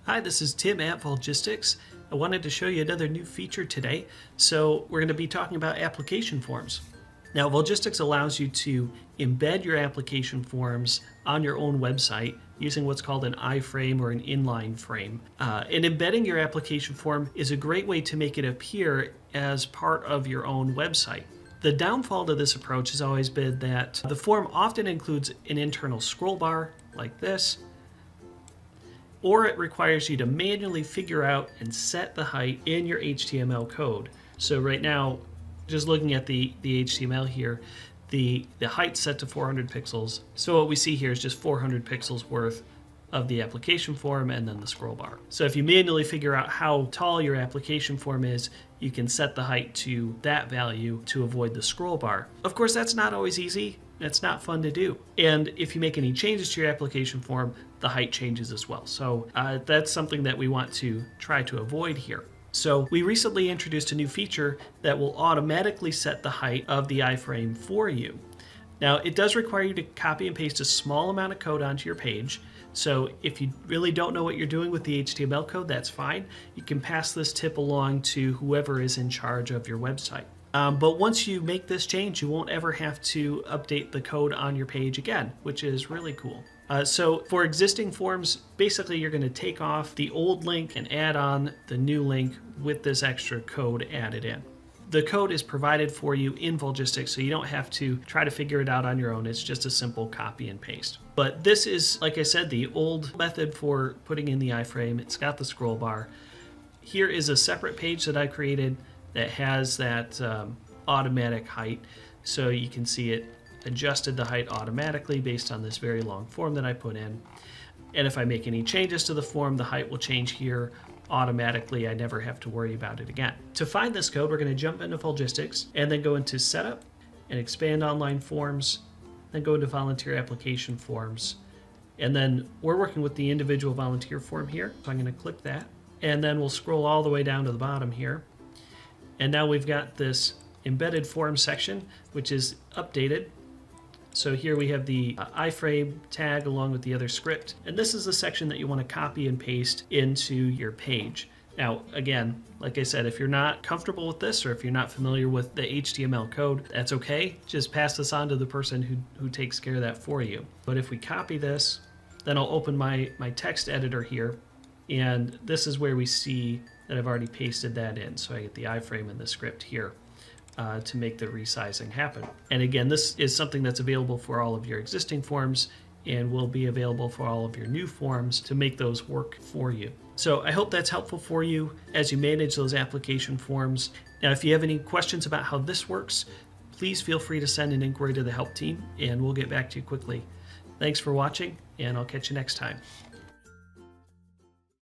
Hi, this is Tim at Volgistics. I wanted to show you another new feature today. So we're going to be talking about application forms. Now, Volgistics allows you to embed your application forms on your own website using what's called an iframe or an inline frame. And embedding your application form is a great way to make it appear as part of your own website. The downfall to this approach has always been that the form often includes an internal scroll bar like this, or it requires you to manually figure out and set the height in your HTML code. So right now, just looking at the HTML here, the height's set to 400 pixels. So what we see here is just 400 pixels worth of the application form and then the scroll bar. So if you manually figure out how tall your application form is, you can set the height to that value to avoid the scroll bar. Of course, that's not always easy. It's not fun to do. And if you make any changes to your application form, the height changes as well. So that's something that we want to try to avoid here. So we recently introduced a new feature that will automatically set the height of the iframe for you. Now, it does require you to copy and paste a small amount of code onto your page. So if you really don't know what you're doing with the HTML code, that's fine. You can pass this tip along to whoever is in charge of your website. But once you make this change, you won't ever have to update the code on your page again, which is really cool. So for existing forms, basically you're going to take off the old link and add on the new link with this extra code added in. The code is provided for you in Volgistics, so you don't have to try to figure it out on your own. It's just a simple copy and paste. But this is, like I said, the old method for putting in the iframe. It's got the scroll bar. Here is a separate page that I created that has that automatic height, so you can see it adjusted the height automatically based on this very long form that I put in. And if I make any changes to the form, the height will change here automatically. I never have to worry about it again. To find this code, we're going to jump into Volgistics and then go into Setup and Expand Online Forms, then go into Volunteer Application Forms. And then we're working with the individual volunteer form here, so I'm going to click that. And then we'll scroll all the way down to the bottom here. And now we've got this embedded form section, which is updated. So here we have the iframe tag along with the other script. And this is the section that you want to copy and paste into your page. Now, again, like I said, if you're not comfortable with this or if you're not familiar with the HTML code, that's okay. Just pass this on to the person who takes care of that for you. But if we copy this, then I'll open my text editor here. And this is where we see that I've already pasted that in. So I get the iframe and the script here to make the resizing happen. And again, this is something that's available for all of your existing forms and will be available for all of your new forms to make those work for you. So I hope that's helpful for you as you manage those application forms. Now, if you have any questions about how this works, please feel free to send an inquiry to the help team and we'll get back to you quickly. Thanks for watching, and I'll catch you next time.